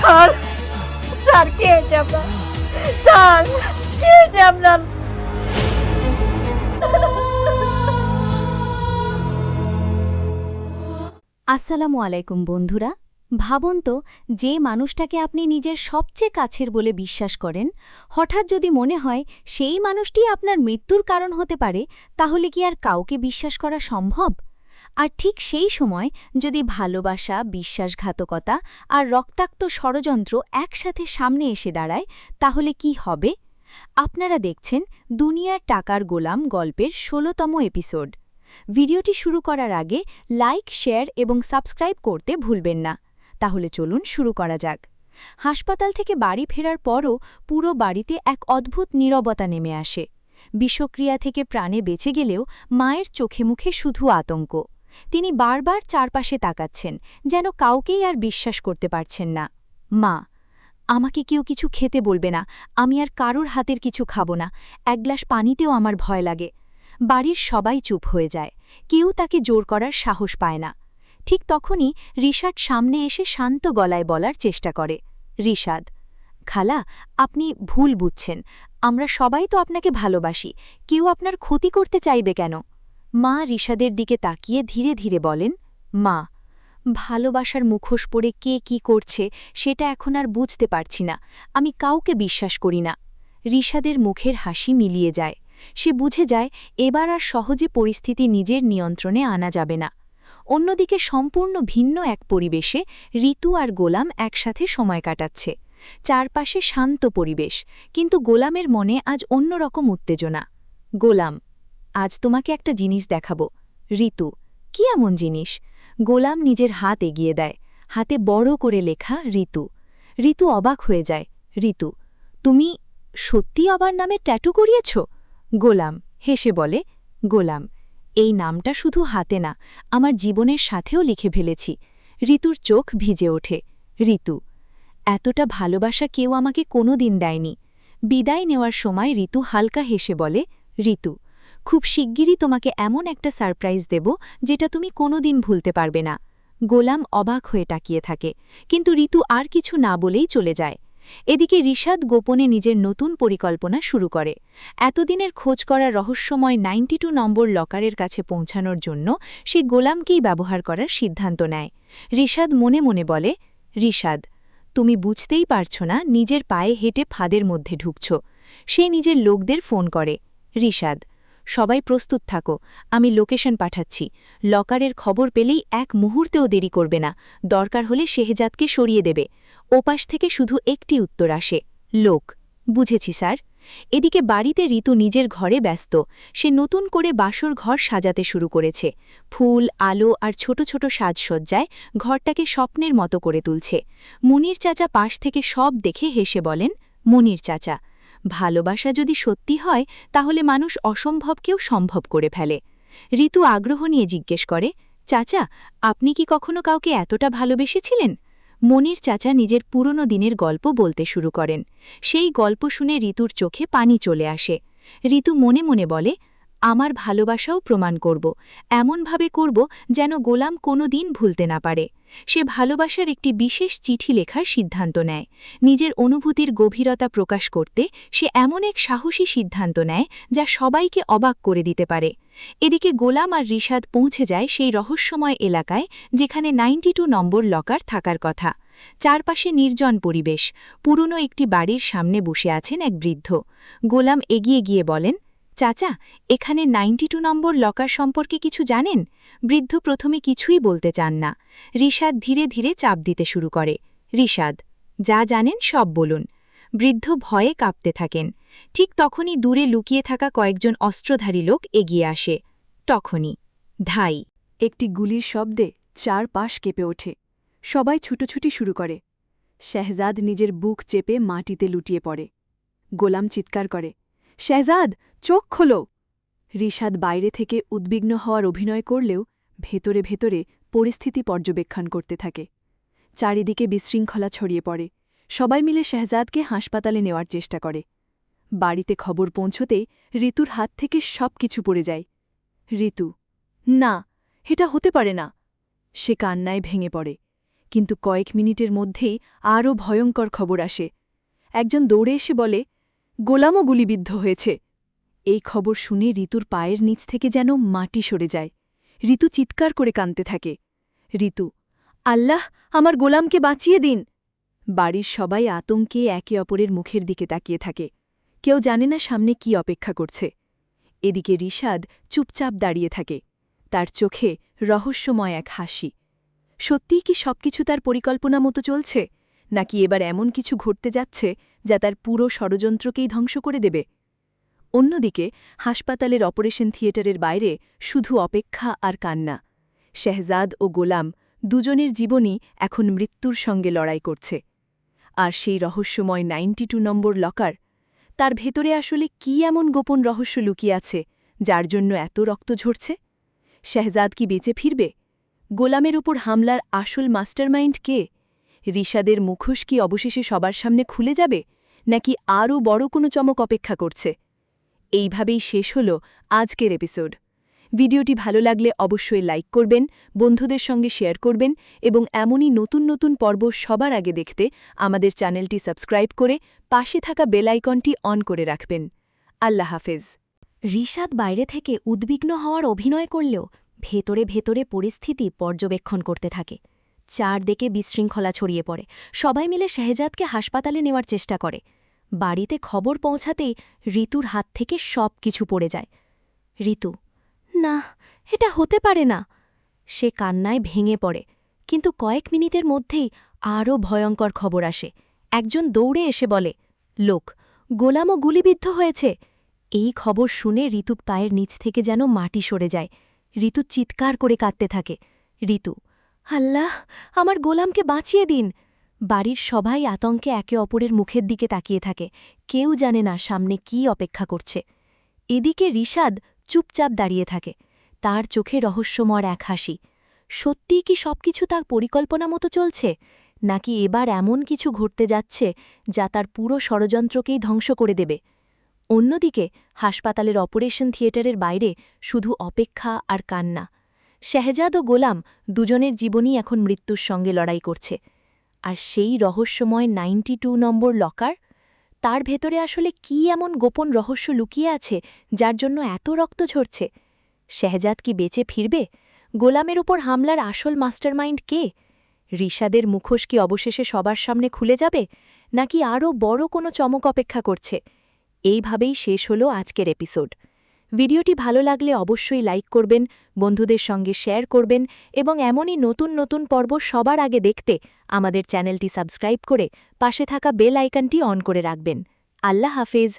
Sir, sir কি হয়েছে আপনার? স্যার কি হয়েছে আপনার? আসসালামু আলাইকুম বন্ধুরা। ভাবুন তো, যে মানুষটাকে আপনি নিজের সবচেয়ে কাছের বলে বিশ্বাস করেন, হঠাৎ যদি মনে হয় সেই মানুষটি আপনার মৃত্যুর কারণ হতে পারে, তাহলে কি আর কাউকে বিশ্বাস করা সম্ভব? আর ঠিক সেই সময় যদি ভালোবাসা, বিশ্বাসঘাতকতা আর রক্তাক্ত ষড়যন্ত্র একসাথে সামনে এসে দাঁড়ায়, তাহলে কি হবে? আপনারা দেখছেন দুনিয়ার টাকার গোলাম গল্পের ১৬তম এপিসোড। ভিডিওটি শুরু করার আগে লাইক, শেয়ার এবং সাবস্ক্রাইব করতে ভুলবেন না। তাহলে চলুন শুরু করা যাক। হাসপাতাল থেকে বাড়ি ফেরার পরও পুরো বাড়িতে এক অদ্ভুত নীরবতা নেমে আসে। বিষক্রিয়া থেকে প্রাণে বেঁচে গেলেও মায়ের চোখে মুখে শুধু আতঙ্ক। তিনি বারবার চারপাশে তাকাচ্ছেন, যেন কাউকেই আর বিশ্বাস করতে পারছেন না। মা, আমাকে কেউ কিছু খেতে বলবে না, আমি আর কারোর হাতের কিছু খাবো না, এক গ্লাস পানিতেও আমার ভয় লাগে। বাড়ির সবাই চুপ হয়ে যায়, কেউ তাকে জোর করার সাহস পায় না। ঠিক তখনই রিশাদ সামনে এসে শান্ত গলায় বলার চেষ্টা করে। রিশাদ, খালা, আপনি ভুল বুঝছেন, আমরা সবাই তো আপনাকে ভালোবাসি, কেউ আপনার ক্ষতি করতে চাইবে কেন? মা রিশাদের দিকে তাকিয়ে ধীরে ধীরে বলেন, মা, ভালোবাসার মুখোশ পরে কে কি করছে সেটা এখন আর বুঝতে পারছি না, আমি কাউকে বিশ্বাস করি না। রিশাদের মুখের হাসি মিলিয়ে যায়। সে বুঝে যায় এবার আর সহজে পরিস্থিতি নিজের নিয়ন্ত্রণে আনা যাবে না। অন্যদিকে সম্পূর্ণ ভিন্ন এক পরিবেশে ঋতু আর গোলাম একসাথে সময় কাটাচ্ছে। চারপাশে শান্ত পরিবেশ, কিন্তু গোলামের মনে আজ অন্যরকম উত্তেজনা। গোলাম, আজ তোমাকে একটা জিনিস দেখাবো। ঋতু, কি এমন জিনিস? গোলাম নিজের হাত এগিয়ে দেয়, হাতে বড় করে লেখা ঋতু। ঋতু অবাক হয়ে যায়। ঋতু, তুমি সত্যি আবার নামে ট্যাটু করিয়েছ? গোলাম হেসে বলে, গোলাম, এই নামটা শুধু হাতে না, আমার জীবনের সাথেও লিখে ফেলেছি। ঋতুর চোখ ভিজে ওঠে। ঋতু, এতটা ভালোবাসা কেউ আমাকে কোনো দিন দেয়নি। বিদায় নেওয়ার সময় ঋতু হালকা হেসে বলে, ঋতু, খুব শিগগিরই তোমাকে এমন একটা সারপ্রাইজ দেব যেটা তুমি কোনোদিন ভুলতে পারবে না। গোলাম অবাক হয়ে তাকিয়ে থাকে, কিন্তু ঋতু আর কিছু না বলেই চলে যায়। এদিকে রিশাদ গোপনে নিজের নতুন পরিকল্পনা শুরু করে। এতদিনের খোঁজ করা রহস্যময় 92 নম্বর লকারের কাছে পৌঁছানোর জন্য সে গোলামকেই ব্যবহার করার সিদ্ধান্ত নেয়। রিশাদ মনে মনে বলে, রিশাদ, তুমি বুঝতেই পারছ না নিজের পায়ে হেঁটে ফাঁদের মধ্যে ঢুকছ। সে নিজের লোকদের ফোন করে। রিশাদ, সবাই প্রস্তুত থাকো, আমি লোকেশন পাঠাচ্ছি। লকারের খবর পেলেই এক মুহূর্তেও দেরি করবে না, দরকার হলে শেহজাদকে সরিয়ে দেবে। ওপাশ থেকে শুধু একটি উত্তর আসে, লোক। বুঝেছি স্যার। এদিকে বাড়িতে ঋতু নিজের ঘরে ব্যস্ত। সে নতুন করে বাসর ঘর সাজাতে শুরু করেছে। ফুল, আলো আর ছোট ছোট সাজসজ্জায় ঘরটাকে স্বপ্নের মতো করে তুলছে। মুনির চাচা পাশ থেকে সব দেখে হেসে বলেন, মুনির চাচা, ভালোবাসা যদি সত্যি হয় তাহলে মানুষ অসম্ভবকেও সম্ভব করে ফেলে। ঋতু আগ্রহ নিয়ে জিজ্ঞেস করে, চাচা, আপনি কি কখনো কাউকে এতটা ভালোবেসেছিলেন? মনির চাচা নিজের পুরনো দিনের গল্প বলতে শুরু করেন। সেই গল্প শুনে ঋতুর চোখে পানি চলে আসে। ঋতু মনে মনে বলে, আমার ভালোবাসাও প্রমাণ করব, এমনভাবে করব যেন গোলাম কোনো দিন ভুলতে না পারে। সে ভালোবাসার একটি বিশেষ চিঠি লেখার সিদ্ধান্ত নেয়। নিজের অনুভূতির গভীরতা প্রকাশ করতে সে এমন এক সাহসী সিদ্ধান্ত নেয় যা সবাইকে অবাক করে দিতে পারে। এদিকে গোলাম আর রিশাদ পৌঁছে যায় সেই রহস্যময় এলাকায় যেখানে 92 নম্বর লকার থাকার কথা। চারপাশে নির্জন পরিবেশ। পুরনো একটি বাড়ির সামনে বসে আছেন এক বৃদ্ধ। গোলাম এগিয়ে গিয়ে বলেন, চাচা, এখানে 92 নম্বর লকার সম্পর্কে কিছু জানেন? বৃদ্ধ প্রথমে কিছুই বলতে চান না। রিশাদ ধীরে ধীরে চাপ দিতে শুরু করে। রিশাদ, যা জানেন সব বলুন। বৃদ্ধ ভয়ে কাঁপতে থাকেন। ঠিক তখনই দূরে লুকিয়ে থাকা কয়েকজন অস্ত্রধারী লোক এগিয়ে আসে। তখনই ধাই, একটি গুলির শব্দে চারপাশ কেঁপে ওঠে। সবাই ছুটোছুটি শুরু করে। শেহজাদ নিজের বুক চেপে মাটিতে লুটিয়ে পড়ে। গোলাম চিৎকার করে, শেহজাদ, চোখ খোলো! রিশাদ বাইরে থেকে উদ্বিগ্ন হওয়ার অভিনয় করলেও ভেতরে ভেতরে পরিস্থিতি পর্যবেক্ষণ করতে থাকে। চারিদিকে বিশৃঙ্খলা ছড়িয়ে পড়ে। সবাই মিলে শেহজাদকে হাসপাতালে নেওয়ার চেষ্টা করে। বাড়িতে খবর পৌঁছতেই ঋতুর হাত থেকে সব কিছু পড়ে যায়। ঋতু, না, এটা হতে পারে না। সে কান্নায় ভেঙে পড়ে। কিন্তু কয়েক মিনিটের মধ্যেই আরও ভয়ঙ্কর খবর আসে। একজন দৌড়ে এসে বলে, গোলামও গুলিবিদ্ধ হয়েছে। এই খবর শুনে ঋতুর পায়ের নিচ থেকে যেন মাটি সরে যায়। ঋতু চিৎকার করে কাঁদতে থাকে। ঋতু, আল্লাহ, আমার গোলামকে বাঁচিয়ে দিন। বাড়ির সবাই আতঙ্কে একে অপরের মুখের দিকে তাকিয়ে থাকে। কেউ জানে না সামনে কি অপেক্ষা করছে। এদিকে রিশাদ চুপচাপ দাঁড়িয়ে থাকে, তার চোখে রহস্যময় এক হাসি। সত্যিই কি সবকিছু তার পরিকল্পনা মতো চলছে, নাকি এবার এমন কিছু ঘটতে যাচ্ছে যা তার পুরো ষড়যন্ত্রকেই ধ্বংস করে দেবে? অন্যদিকে হাসপাতালের অপারেশন থিয়েটারের বাইরে শুধু অপেক্ষা আর কান্না। শেহজাদ ও গোলাম দুজনের জীবনই এখন মৃত্যুর সঙ্গে লড়াই করছে। আর সেই রহস্যময় 92 নম্বর লকার, তার ভেতরে আসলে কি এমন গোপন রহস্য লুকিয়ে আছে যার জন্য এত রক্ত ঝরছে? শেহজাদ কি বেঁচে ফিরবে? গোলামের উপর হামলার আসল মাস্টারমাইন্ড কে? রিশাদের মুখোশ কি অবশেষে সবার সামনে খুলে যাবে, নাকি আরও বড় কোনো চমক অপেক্ষা করছে? এইভাবেই শেষ হল আজকের এপিসোড। ভিডিওটি ভালো লাগলে অবশ্যই লাইক করবেন, বন্ধুদের সঙ্গে শেয়ার করবেন এবং এমনই নতুন নতুন পর্ব সবার আগে দেখতে আমাদের চ্যানেলটি সাবস্ক্রাইব করে পাশে থাকা বেল আইকনটি অন করে রাখবেন। আল্লাহ হাফেজ। রিশাদ বাইরে থেকে উদ্বিগ্ন হওয়ার অভিনয় করলেও ভেতরে ভেতরে পরিস্থিতি পর্যবেক্ষণ করতে থাকে। চারদিকে বিশৃঙ্খলা ছড়িয়ে পড়ে। সবাই মিলে শেহজাদকে হাসপাতালে নেওয়ার চেষ্টা করে। বাড়িতে খবর পৌঁছাতেই ঋতুর হাত থেকে সব কিছু পড়ে যায়। ঋতু, না, এটা হতে পারে না। সে কান্নায় ভেঙে পড়ে, কিন্তু কয়েক মিনিটের মধ্যেই আরও ভয়ঙ্কর খবর আসে। একজন দৌড়ে এসে বলে, লোক, গোলামও গুলিবিদ্ধ হয়েছে। এই খবর শুনে ঋতু পায়ের নিচ থেকে যেন মাটি সরে যায়। ঋতু চিৎকার করে কাঁদতে থাকে। ঋতু, আল্লাহ, আমার গোলামকে বাঁচিয়ে দিন। বাড়ির সবাই আতঙ্কে একে অপরের মুখের দিকে তাকিয়ে থাকে। কেউ জানে না সামনে কি অপেক্ষা করছে। এদিকে রিশাদ চুপচাপ দাঁড়িয়ে থাকে, তার চোখে রহস্যময় এক হাসি। সত্যিই কি সবকিছু তার পরিকল্পনা মতো চলছে, নাকি এবার এমন কিছু ঘটতে যাচ্ছে যা তার পুরো ষড়যন্ত্রকেই ধ্বংস করে দেবে? অন্যদিকে হাসপাতালের অপারেশন থিয়েটারের বাইরে শুধু অপেক্ষা আর কান্না। শেহজাদ ও গোলাম দুজনের জীবনই এখন মৃত্যুর সঙ্গে লড়াই করছে। আর সেই রহস্যময় 92 নম্বর লকার, তার ভেতরে আসলে কি এমন গোপন রহস্য লুকিয়ে আছে যার জন্য এত রক্ত ঝরছে? শেহজাদ কি বেঁচে ফিরবে? গোলামের উপর হামলার আসল মাস্টারমাইন্ড কে? রিশাদের মুখোশ কি অবশেষে সবার সামনে খুলে যাবে, নাকি আরও বড় কোনো চমক অপেক্ষা করছে? এইভাবেই শেষ হলো আজকের এপিসোড। ভিডিওটি ভালো লাগলে অবশ্যই লাইক করবেন, বন্ধুদের সঙ্গে শেয়ার করবেন এবং এমনই নতুন নতুন পর্ব সবার আগে দেখতে আমাদের চ্যানেলটি সাবস্ক্রাইব করে পাশে থাকা বেল আইকনটি অন করে রাখবেন। আল্লাহ হাফেজ।